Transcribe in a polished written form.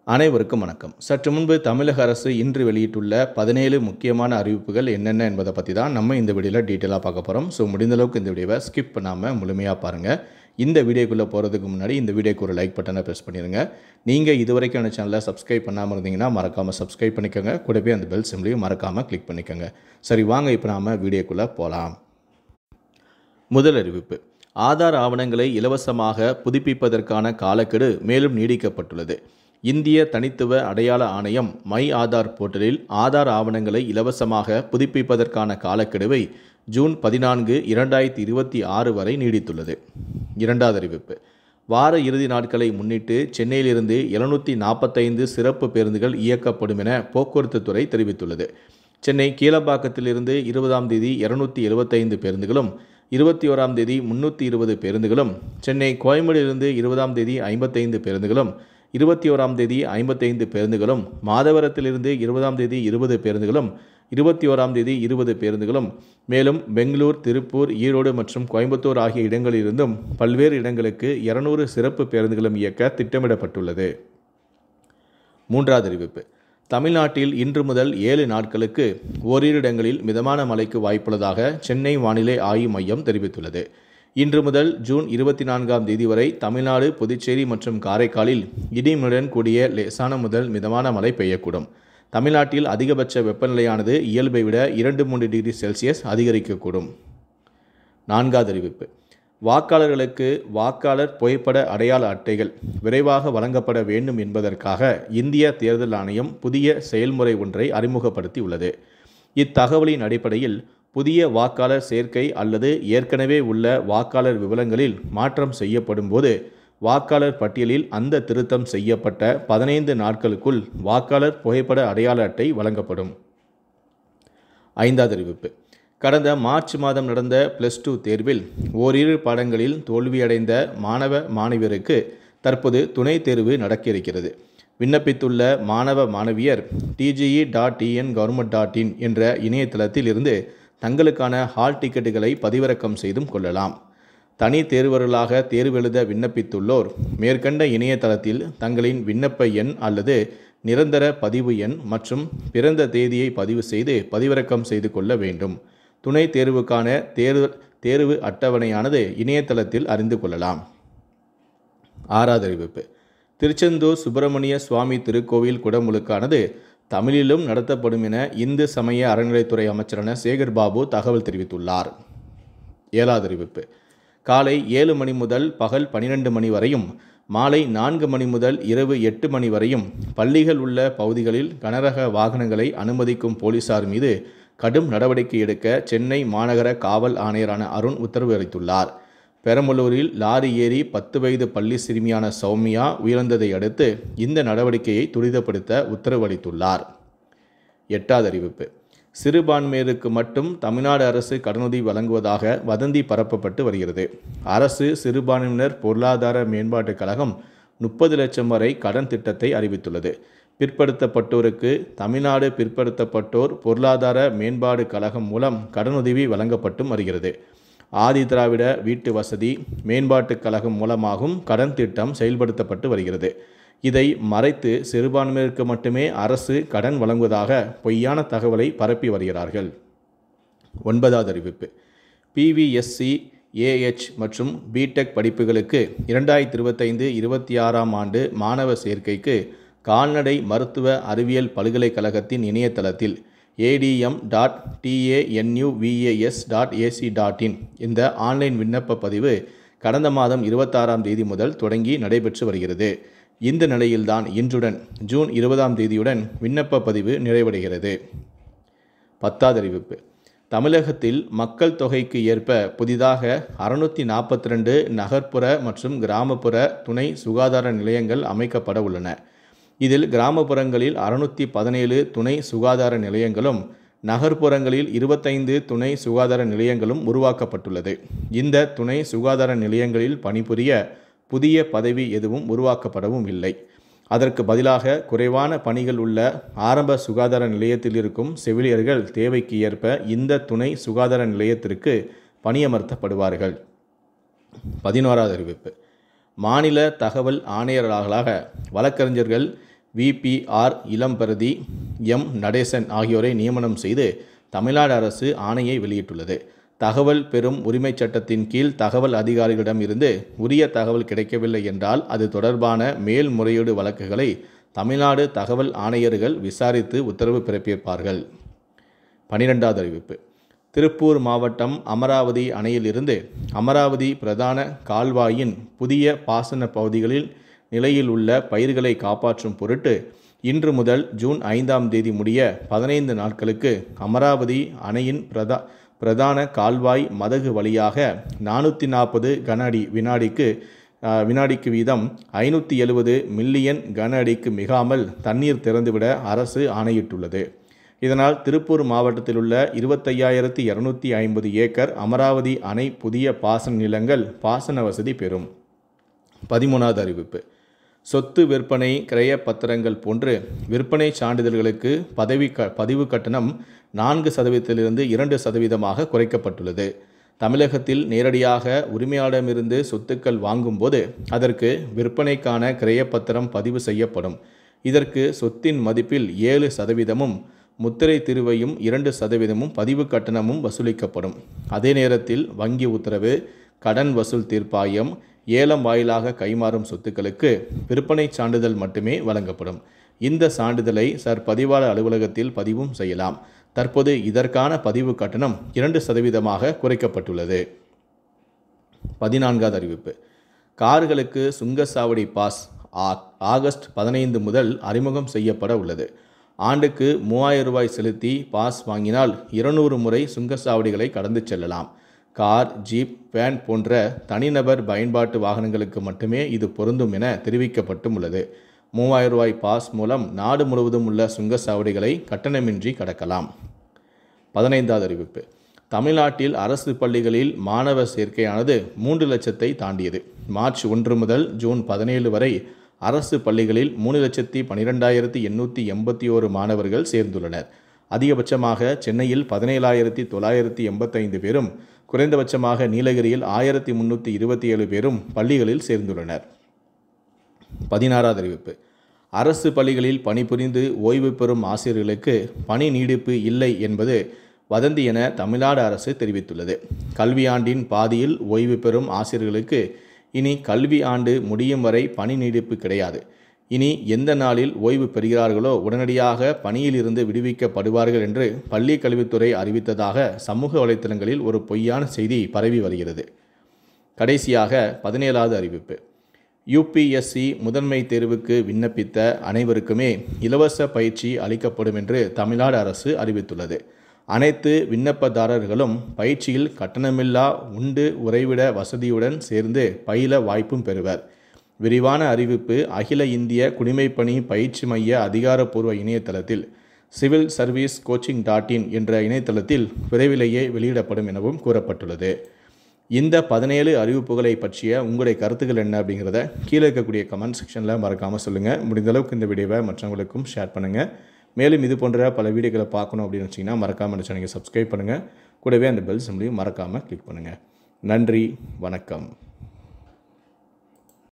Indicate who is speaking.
Speaker 1: அனைவருக்கும் வணக்கம். சற்று முன்பு தமிழக அரசு இன்று வெளியிட்டுள்ள 17 முக்கியமான அறிவிப்புகள் என்னென்ன என்பதை பற்றி தான் நம்ம இந்த வீடியோவில் டீட்டெயிலாக பார்க்க போகிறோம். ஸோ முடிந்த அளவுக்கு இந்த வீடியோவை ஸ்கிப் பண்ணாமல் முழுமையாக பாருங்கள். இந்த வீடியோக்குள்ளே போகிறதுக்கு முன்னாடி இந்த வீடியோக்கு ஒரு லைக் பட்டனை ப்ரெஸ் பண்ணிடுங்க. நீங்கள் இதுவரைக்கும் அந்த சேனலை சப்ஸ்கிரைப் பண்ணாமல் இருந்தீங்கன்னா மறக்காமல் சப்ஸ்கிரைப் பண்ணிக்கோங்க. கூடவே அந்த பெல் சிம்லையும் மறக்காமல் கிளிக் பண்ணிக்கோங்க. சரி, வாங்க இப்போ நாம் வீடியோக்குள்ளே போகலாம். முதல் அறிவிப்பு: ஆதார் ஆவணங்களை இலவசமாக புதுப்பிப்பதற்கான காலக்கெடு மேலும் நீடிக்கப்பட்டுள்ளது. இந்திய தனித்துவ அடையாள ஆணையம் மை ஆதார் போர்ட்டலில் ஆதார் ஆவணங்களை இலவசமாக புதுப்பிப்பதற்கான காலக்கெடுவை ஜூன் 14, 2026 வரை நீடித்துள்ளது. இரண்டாவது அறிவிப்பு: வார இறுதி நாட்களை முன்னிட்டு சென்னையிலிருந்து 745 சிறப்பு பேருந்துகள் இயக்கப்படும் என போக்குவரத்து துறை தெரிவித்துள்ளது. சென்னை கீழப்பாக்கத்திலிருந்து 20ஆம் தேதி 275 பேருந்துகளும், 21ஆம் தேதி 320 பேருந்துகளும், சென்னை கோயம்பேடிலிருந்து 20ஆம் தேதி 55 பேருந்துகளும், 21ஆம் தேதி 55 பேருந்துகளும், மாதவரத்திலிருந்து 20ஆம் தேதி 20 பேருந்துகளும், 21ஆம் தேதி 20 பேருந்துகளும், மேலும் பெங்களூர், திருப்பூர், ஈரோடு மற்றும் கோயம்புத்தூர் ஆகிய இடங்களிலிருந்தும் பல்வேறு இடங்களுக்கு 200 சிறப்பு பேருந்துகளும் இயக்க திட்டமிடப்பட்டுள்ளது. மூன்றாவது அறிவிப்பு: தமிழ்நாட்டில் இன்று முதல் 7 நாட்களுக்கு ஓரிரு இடங்களில் மிதமான மழைக்கு வாய்ப்புள்ளதாக சென்னை வானிலை ஆய்வு மையம் தெரிவித்துள்ளது. இன்று முதல் ஜூன் 24ஆம் தேதி வரை தமிழ்நாடு, புதுச்சேரி மற்றும் காரைக்காலில் இடியுடன் கூடிய லேசான முதல் மிதமான மழை பெய்யக்கூடும். தமிழ்நாட்டில் அதிகபட்ச வெப்பநிலையானது இயல்பை விட 2-3 டிகிரி செல்சியஸ் அதிகரிக்கக்கூடும். நான்காவது அறிவிப்பு: வாக்காளர்களுக்கு வாக்காளர் புகைப்பட அடையாள அட்டைகள் விரைவாக வழங்கப்பட வேண்டும் என்பதற்காக இந்திய தேர்தல் ஆணையம் புதிய செயல்முறை ஒன்றை அறிமுகப்படுத்தியுள்ளது. இத்தகவலின் அடிப்படையில் புதிய வாக்காளர் சேர்க்கை அல்லது ஏற்கனவே உள்ள வாக்காளர் விவரங்களில் மாற்றம் செய்யப்படும் போது வாக்காளர் பட்டியலில் அந்த திருத்தம் செய்யப்பட்ட 15 நாட்களுக்குள் வாக்காளர் புகைப்பட அடையாள அட்டை வழங்கப்படும். ஐந்தாவது அறிவிப்பு: கடந்த மார்ச் மாதம் நடந்த +2 தேர்வில் ஓரிரு பாடங்களில் தோல்வியடைந்த மாணவ மாணவியருக்கு தற்போது துணை தேர்வு நடக்க இருக்கிறது. விண்ணப்பித்துள்ள மாணவ மாணவியர் tge.tn.government.in என்ற இணையதளத்தில் இருந்து தங்களுக்கான ஹால் டிக்கெட்டுகளை பதிவிறக்கம் செய்தும் கொள்ளலாம். தனி தேர்வர்களாக தேர்வெழுத விண்ணப்பித்துள்ளோர் மேற்கண்ட இணையதளத்தில் தங்களின் விண்ணப்ப எண் அல்லது நிரந்தர பதிவு எண் மற்றும் பிறந்த தேதியை பதிவு செய்து பதிவிறக்கம் செய்து கொள்ள வேண்டும். துணை தேர்வுக்கான தேர்வு அட்டவணையானது இணையதளத்தில் அறிந்து கொள்ளலாம். ஆறாவது அறிவிப்பு: திருச்செந்தூர் சுப்பிரமணிய சுவாமி திருக்கோவில் குடமுழுக்கானது தமிழிலும் நடத்தப்படும் என இந்து சமய அறநிலைத்துறை அமைச்சரான சேகர் பாபு தகவல் தெரிவித்துள்ளார். ஏழாவது அறிவிப்பு: காலை 7 மணி முதல் பகல் 12 மணி வரையும், மாலை 4 மணி முதல் இரவு 8 மணி வரையும் பள்ளிகள் உள்ள பகுதிகளில் கனரக வாகனங்களை அனுமதிக்கும் போலீசார் மீது கடும் நடவடிக்கை எடுக்க சென்னை மாநகர காவல் ஆணையரான அருண் உத்தரவு அளித்துள்ளார். பெரம்பலூரில் லாரி ஏறி 10 வயது பள்ளி சிறுமியான சௌமியா உயிரிழந்ததை அடுத்து இந்த நடவடிக்கையை துரிதப்படுத்த உத்தரவு அளித்துள்ளார். எட்டாவது அறிவிப்பு: சிறுபான்மையினருக்கு மட்டும் தமிழ்நாடு அரசு கடனுதவி வழங்குவதாக வதந்தி பரப்பப்பட்டு வருகிறது. அரசு சிறுபான்மையினர் பொருளாதார மேம்பாட்டுக் கழகம் 30 லட்சம் வரை கடன் திட்டத்தை அறிவித்துள்ளது. பிற்படுத்தப்பட்டோருக்கு தமிழ்நாடு பிற்படுத்தப்பட்டோர் பொருளாதார மேம்பாடு கழகம் மூலம் கடனுதவி வழங்கப்பட்டும் வருகிறது. ஆதி திராவிட வீட்டு வசதி மேம்பாட்டுக் கழகம் மூலமாகவும் கடன் திட்டம் செயல்படுத்தப்பட்டு வருகிறது. இதை மறைத்து சிறுபான்மையினருக்கு மட்டுமே அரசு கடன் வழங்குவதாக பொய்யான தகவலை பரப்பி வருகிறார்கள். ஒன்பதாவது அறிவிப்பு: PVSC, AH மற்றும் பிடெக் படிப்புகளுக்கு 2025-26ஆம் ஆண்டு மாணவ சேர்க்கைக்கு கால்நடை மருத்துவ அறிவியல் பல்கலைக்கழகத்தின் இணையதளத்தில் adm.tanuvas.ac.in இந்த ஆன்லைன் விண்ணப்ப பதிவு கடந்த மாதம் 26ஆம் தேதி முதல் தொடங்கி நடைபெற்று வருகிறது. இந்த நிலையில்தான் இன்றுடன் ஜூன் 20ஆம் தேதியுடன் விண்ணப்ப பதிவு நிறைவடைகிறது. 10வது அறிவிப்பு: தமிழகத்தில் மக்கள் தொகைக்கு ஏற்ப புதிதாக 642 நகர்ப்புற மற்றும் கிராமப்புற துணை சுகாதார நிலையங்கள் அமைக்கப்பட உள்ளன. இதில் கிராமப்புறங்களில் 617 துணை சுகாதார நிலையங்களும், நகர்ப்புறங்களில் 25 துணை சுகாதார நிலையங்களும் உருவாக்கப்பட்டுள்ளது. இந்த துணை சுகாதார நிலையங்களில் பணிபுரிய புதிய பதவி எதுவும் உருவாக்கப்படவும் இல்லை. அதற்கு பதிலாக குறைவான பணிகள் உள்ள ஆரம்ப சுகாதார நிலையத்தில் இருக்கும் செவிலியர்கள் தேவைக்கு ஏற்ப இந்த துணை சுகாதார நிலையத்திற்கு பணியமர்த்தப்படுவார்கள். 11வது அறிவிப்பு: மாநில தகவல் ஆணையர்களாக வழக்கறிஞர்கள் VPR இளம்பரதி, M நடேசன் ஆகியோரை நியமனம் செய்து தமிழ்நாடு அரசு ஆணையை வெளியிட்டுள்ளது. தகவல் பெறும் உரிமைச் சட்டத்தின் கீழ் தகவல் அதிகாரிகளிடம் இருந்து உரிய தகவல் கிடைக்கவில்லை என்றால் அது தொடர்பான மேல்முறையீடு வழக்குகளை தமிழ்நாடு தகவல் ஆணையர்கள் விசாரித்து உத்தரவு பிறப்பிப்பார்கள். 12வது அறிவிப்பு. திருப்பூர் மாவட்டம் அமராவதி அணையிலிருந்து அமராவதி பிரதான கால்வாயின் புதிய பாசன பகுதிகளில் நிலையில் உள்ள பயிர்களை காப்பாற்றும் பொருட்டு இன்று முதல் ஜூன் 5ஆம் தேதி முடிய 15 நாட்களுக்கு அமராவதி அணையின் பிரதான கால்வாய் மதகு வழியாக 440 கன அடி வினாடிக்கு வீதம் 570 மில்லியன் கன அடிக்கு மிகாமல் தண்ணீர் திறந்துவிட அரசு ஆணையிட்டுள்ளது. இதனால் திருப்பூர் மாவட்டத்தில் உள்ள 25,250 ஏக்கர் அமராவதி அணை புதிய பாசன நிலங்கள் பாசன வசதி பெறும். 13வது அறிவிப்பு. சொத்து விற்பனை கிரய பத்திரங்கள் போன்று விற்பனை சான்றிதழ்களுக்கு பதிவு கட்டணம் 4% 2% குறைக்கப்பட்டுள்ளது. தமிழகத்தில் நேரடியாக உரிமையாளரிடமிருந்து சொத்துக்கள் வாங்கும்போது அதற்கு விற்பனைக்கான கிரயப்பத்திரம் பதிவு செய்யப்படும். இதற்கு சொத்தின் மதிப்பில் 7%, முத்திரை திருவையும் 2% பதிவு கட்டணமும் வசூலிக்கப்படும். அதே நேரத்தில் வங்கி உத்தரவு, கடன் வசூல் தீர்ப்பாயம், ஏலம் வாயிலாக கைமாறும் சொத்துக்களுக்கு விற்பனை சான்றிதழ் மட்டுமே வழங்கப்படும். இந்த சான்றிதழை பதிவாளர் அலுவலகத்தில் பதிவும் செய்யலாம். தற்போது இதற்கான பதிவு கட்டணம் 2% குறைக்கப்பட்டுள்ளது. 14வது அறிவிப்பு. கார்களுக்கு சுங்கச்சாவடி பாஸ் ஆகஸ்ட் 15 முதல் அறிமுகம் செய்யப்பட உள்ளது. ஆண்டுக்கு 3000 ரூபாய் செலுத்தி பாஸ் வாங்கினால் 200 முறை சுங்கச்சாவடிகளை கடந்து செல்லலாம். கார், ஜீப், வேன் போன்ற தனிநபர் பயன்பாட்டு வாகனங்களுக்கு மட்டுமே இது பொருந்தும் என தெரிவிக்கப்பட்டும் உள்ளது. 3000 ரூபாய் பாஸ் மூலம் நாடு முழுவதும் உள்ள சுங்கச்சாவடிகளை கட்டணமின்றி கடக்கலாம். 15வது அறிவிப்பு. தமிழ்நாட்டில் அரசு பள்ளிகளில் மாணவர் சேர்க்கையானது 3 லட்சத்தை தாண்டியது. மார்ச் 1 முதல் ஜூன் 17 வரை அரசு பள்ளிகளில் 3,12,881 மாணவர்கள் சேர்ந்துள்ளனர். அதிகபட்சமாக சென்னையில் 17,985 பேரும், குறைந்தபட்சமாக நீலகிரியில் 1,327 பேரும் பள்ளிகளில் சேர்ந்துள்ளனர். 16வது அறிவிப்பு. அரசு பள்ளிகளில் பணிபுரிந்து ஓய்வு பெறும் ஆசிரியர்களுக்கு பணி நீடிப்பு இல்லை என்பது வதந்தி என தமிழ்நாடு அரசு தெரிவித்துள்ளது. கல்வியாண்டின் பாதியில் ஓய்வு பெறும் ஆசிரியர்களுக்கு இனி கல்வி ஆண்டு முடியும் வரை பணி நீடிப்பு கிடையாது. இனி எந்த நாளில் ஓய்வு பெறுகிறார்களோ உடனடியாக பணியில் இருந்து விடுவிக்கப்படுவார்கள் என்று பள்ளி கல்வித்துறை அறிவித்ததாக சமூக வலைத்தளங்களில் ஒரு பொய்யான செய்தி பரவி வருகிறது. கடைசியாக 17வது அறிவிப்பு. UPSC முதன்மை தேர்வுக்கு விண்ணப்பித்த அனைவருக்குமே இலவச பயிற்சி அளிக்கப்படும் என்று தமிழ்நாடு அரசு அறிவித்துள்ளது. அனைத்து விண்ணப்பதாரர்களும் பயிற்சியில் கட்டணமில்லா உண்டு உறைவிட வசதியுடன் சேர்ந்து பயில வாய்ப்பும் பெறுவர். விரிவான அறிவிப்பு அகில இந்திய குடிமைப்பணி பயிற்சி மைய அதிகாரப்பூர்வ இணையதளத்தில் சிவில் சர்வீஸ் கோச்சிங்.in என்ற இணையதளத்தில் விரைவிலேயே வெளியிடப்படும் எனவும் கூறப்பட்டுள்ளது. இந்த 17 அறிவிப்புகளை பற்றிய உங்களுடைய கருத்துக்கள் என்ன அப்படிங்கிறத கீழே இருக்கக்கூடிய கமெண்ட் செக்ஷனில் மறக்காமல் சொல்லுங்கள். முடிந்தளவுக்கு இந்த வீடியோவை மற்றவங்களுக்கும் ஷேர் பண்ணுங்கள். மேலும் இது போன்ற பல வீடியோக்களை பார்க்கணும் அப்படின்னு வச்சிங்கன்னா மறக்காமல் இந்த சேனலை சப்ஸ்கிரைப் பண்ணுங்கள். கூடவே அந்த பெல் சிம்பலையும் மறக்காமல் கிளிக் பண்ணுங்கள். நன்றி, வணக்கம்.